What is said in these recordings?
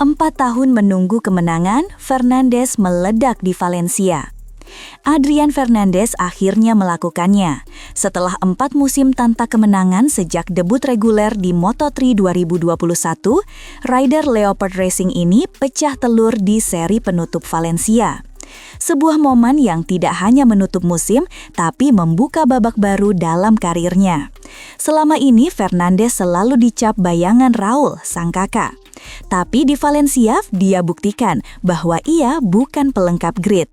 4 tahun menunggu kemenangan, Fernandes meledak di Valencia. Adrian Fernandes akhirnya melakukannya. Setelah 4 musim tanpa kemenangan sejak debut reguler di Moto3 2021, rider Leopard Racing ini pecah telur di seri penutup Valencia. Sebuah momen yang tidak hanya menutup musim, tapi membuka babak baru dalam karirnya. Selama ini Fernandes selalu dicap bayangan Raul, sang kakak. Tapi di Valencia, dia buktikan bahwa ia bukan pelengkap grid.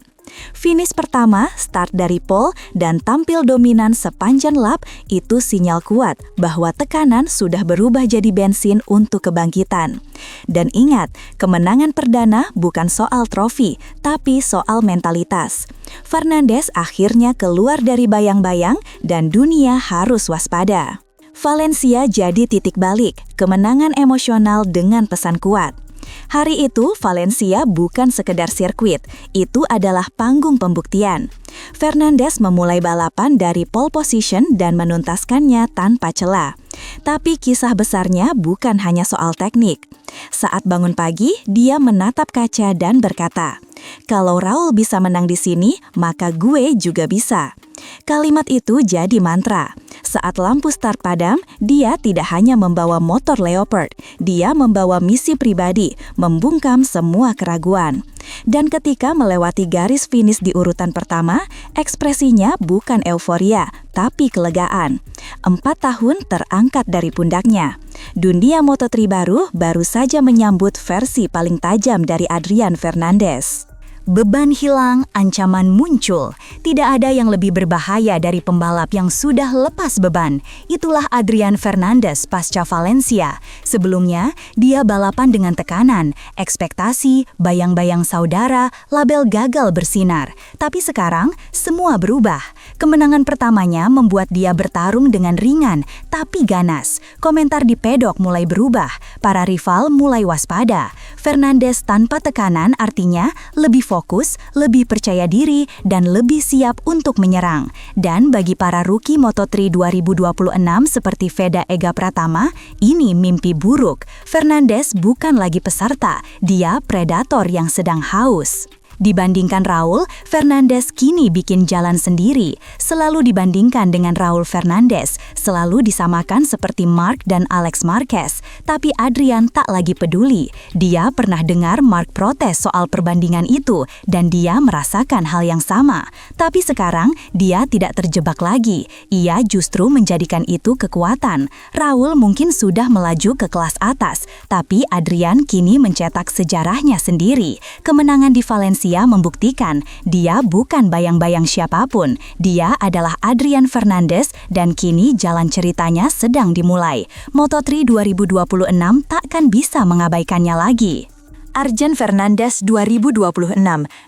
Finish pertama, start dari pole, dan tampil dominan sepanjang lap itu sinyal kuat bahwa tekanan sudah berubah jadi bensin untuk kebangkitan. Dan ingat, kemenangan perdana bukan soal trofi, tapi soal mentalitas. Fernandes akhirnya keluar dari bayang-bayang dan dunia harus waspada. Valencia jadi titik balik, kemenangan emosional dengan pesan kuat. Hari itu, Valencia bukan sekedar sirkuit, itu adalah panggung pembuktian. Fernandes memulai balapan dari pole position dan menuntaskannya tanpa celah. Tapi kisah besarnya bukan hanya soal teknik. Saat bangun pagi, dia menatap kaca dan berkata, "Kalau Raul bisa menang di sini, maka gue juga bisa." Kalimat itu jadi mantra. Saat lampu start padam, dia tidak hanya membawa motor Leopard, dia membawa misi pribadi, membungkam semua keraguan. Dan ketika melewati garis finish di urutan pertama, ekspresinya bukan euforia, tapi kelegaan. 4 tahun terangkat dari pundaknya. Dunia Moto3 baru saja menyambut versi paling tajam dari Adrian Fernandes. Beban hilang, ancaman muncul. Tidak ada yang lebih berbahaya dari pembalap yang sudah lepas beban. Itulah Adrian Fernandes pasca Valencia. Sebelumnya, dia balapan dengan tekanan, ekspektasi, bayang-bayang saudara, label gagal bersinar. Tapi sekarang, semua berubah. Kemenangan pertamanya membuat dia bertarung dengan ringan, tapi ganas. Komentar di pedok mulai berubah. Para rival mulai waspada. Fernandes tanpa tekanan artinya lebih fokus, lebih percaya diri, dan lebih siap untuk menyerang. Dan bagi para rookie Moto3 2026 seperti Veda Ega Pratama, ini mimpi buruk. Fernandes bukan lagi peserta, dia predator yang sedang haus. Dibandingkan Raul, Fernandes kini bikin jalan sendiri. Selalu dibandingkan dengan Raul Fernandes, selalu disamakan seperti Marc dan Alex Marquez. Tapi Adrian tak lagi peduli. Dia pernah dengar Marc protes soal perbandingan itu, dan dia merasakan hal yang sama. Tapi sekarang, dia tidak terjebak lagi. Ia justru menjadikan itu kekuatan. Raul mungkin sudah melaju ke kelas atas, tapi Adrian kini mencetak sejarahnya sendiri. Kemenangan di Valencia membuktikan dia bukan bayang-bayang siapapun. Dia adalah Adrian Fernandes dan kini jalan ceritanya sedang dimulai. Moto3 2026 takkan bisa mengabaikannya lagi. Adrian Fernandes 2026,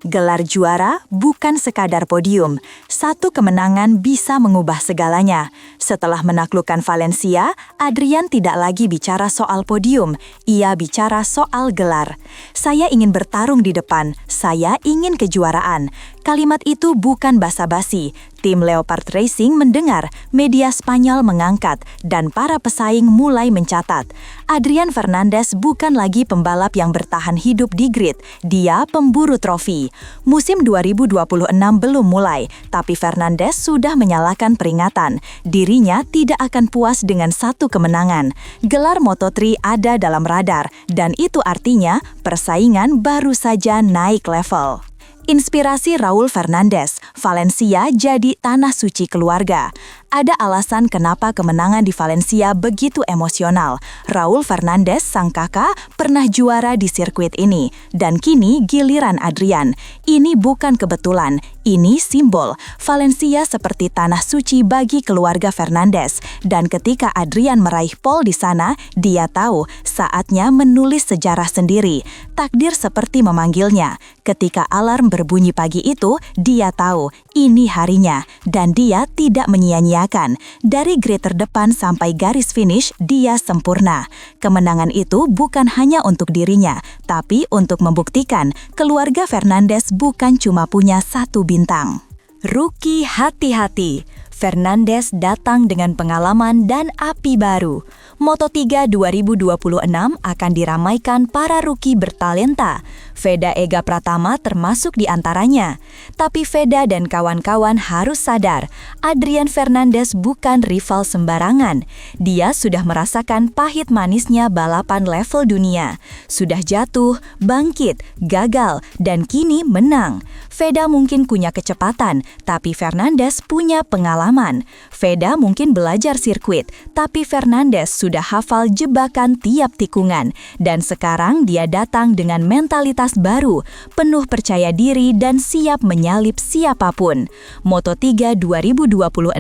gelar juara bukan sekadar podium. Satu kemenangan bisa mengubah segalanya. Setelah menaklukkan Valencia, Adrian tidak lagi bicara soal podium, ia bicara soal gelar. Saya ingin bertarung di depan, saya ingin kejuaraan. Kalimat itu bukan basa-basi. Tim Leopard Racing mendengar, media Spanyol mengangkat, dan para pesaing mulai mencatat. Adrian Fernandes bukan lagi pembalap yang bertahan hidup di grid, dia pemburu trofi. Musim 2026 belum mulai, tapi Fernandes sudah menyalakan peringatan. Dirinya tidak akan puas dengan satu kemenangan. Gelar Moto3 ada dalam radar, dan itu artinya persaingan baru saja naik level. Inspirasi Raul Fernandes, Valencia jadi tanah suci keluarga. Ada alasan kenapa kemenangan di Valencia begitu emosional. Raul Fernandes, sang kakak, pernah juara di sirkuit ini. Dan kini giliran Adrian. Ini bukan kebetulan, ini simbol. Valencia seperti tanah suci bagi keluarga Fernandes. Dan ketika Adrian meraih pole di sana, dia tahu saatnya menulis sejarah sendiri. Takdir seperti memanggilnya. Ketika alarm berbunyi pagi itu, dia tahu ini harinya. Dan dia tidak menyia-nyiakan. Dari grid terdepan sampai garis finish, dia sempurna. Kemenangan itu bukan hanya untuk dirinya, tapi untuk membuktikan keluarga Fernandes bukan cuma punya satu bintang. Rookie hati-hati. Fernandes datang dengan pengalaman dan api baru. Moto3 2026 akan diramaikan para rookie bertalenta. Veda Ega Pratama termasuk di antaranya. Tapi Veda dan kawan-kawan harus sadar, Adrian Fernandez bukan rival sembarangan. Dia sudah merasakan pahit manisnya balapan level dunia. Sudah jatuh, bangkit, gagal, dan kini menang. Veda mungkin punya kecepatan, tapi Fernandez punya pengalaman. Veda mungkin belajar sirkuit, tapi Fernandez sudah hafal jebakan tiap tikungan. Dan sekarang dia datang dengan mentalitas baru, penuh percaya diri dan siap menyalip siapapun. Moto3 2026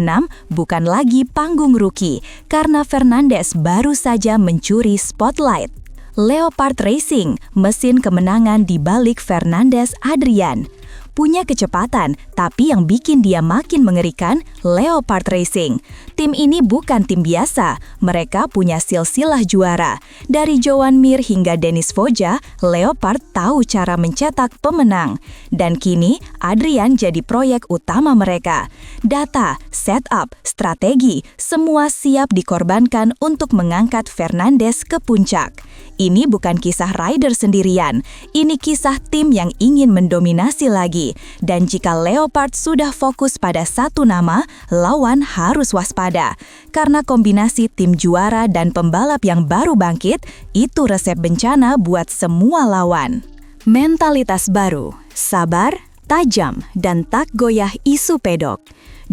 bukan lagi panggung rookie, karena Fernandez baru saja mencuri spotlight. Leopard Racing, mesin kemenangan di balik Fernandez Adrian. Punya kecepatan, tapi yang bikin dia makin mengerikan, Leopard Racing. Tim ini bukan tim biasa, mereka punya silsilah juara. Dari Joan Mir hingga Denis Foggia, Leopard tahu cara mencetak pemenang. Dan kini, Adrian jadi proyek utama mereka. Data, setup, strategi, semua siap dikorbankan untuk mengangkat Fernandez ke puncak. Ini bukan kisah rider sendirian, ini kisah tim yang ingin mendominasi lagi. Dan jika Leopard sudah fokus pada satu nama, lawan harus waspada. Karena kombinasi tim juara dan pembalap yang baru bangkit, itu resep bencana buat semua lawan. Mentalitas baru, sabar, tajam, dan tak goyah isu pedok.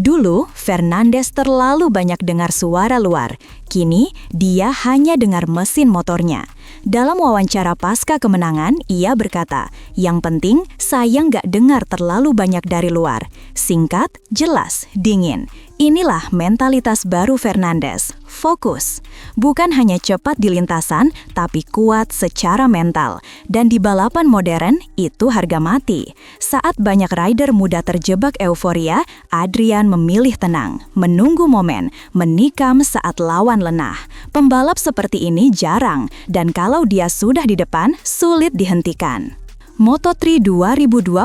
Dulu, Fernandez terlalu banyak dengar suara luar. Kini, dia hanya dengar mesin motornya. Dalam wawancara pasca kemenangan, ia berkata, "Yang penting, saya nggak dengar terlalu banyak dari luar. Singkat, jelas, dingin." Inilah mentalitas baru Fernandez. Fokus. Bukan hanya cepat di lintasan, tapi kuat secara mental. Dan di balapan modern, itu harga mati. Saat banyak rider muda terjebak euforia, Adrian memilih tenang, menunggu momen, menikam saat lawan lengah. Pembalap seperti ini jarang, dan kalau dia sudah di depan, sulit dihentikan. Moto3 2026,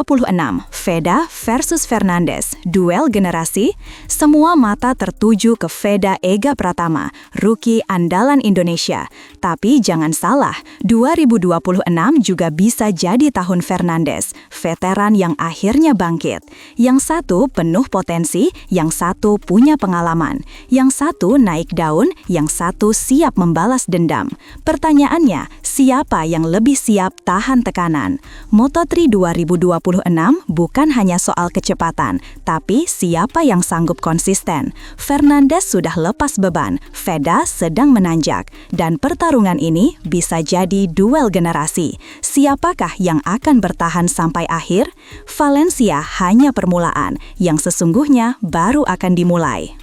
Veda versus Fernandez, duel generasi. Semua mata tertuju ke Veda Ega Pratama, rookie andalan Indonesia. Tapi jangan salah, 2026 juga bisa jadi tahun Fernandez, veteran yang akhirnya bangkit. Yang satu penuh potensi, yang satu punya pengalaman. Yang satu naik daun, yang satu siap membalas dendam. Pertanyaannya, siapa yang lebih siap tahan tekanan? Moto3 2026 bukan hanya soal kecepatan, tapi siapa yang sanggup konsisten. Fernandez sudah lepas beban, Veda sedang menanjak, dan pertarungan ini bisa jadi duel generasi. Siapakah yang akan bertahan sampai akhir? Valencia hanya permulaan, yang sesungguhnya baru akan dimulai.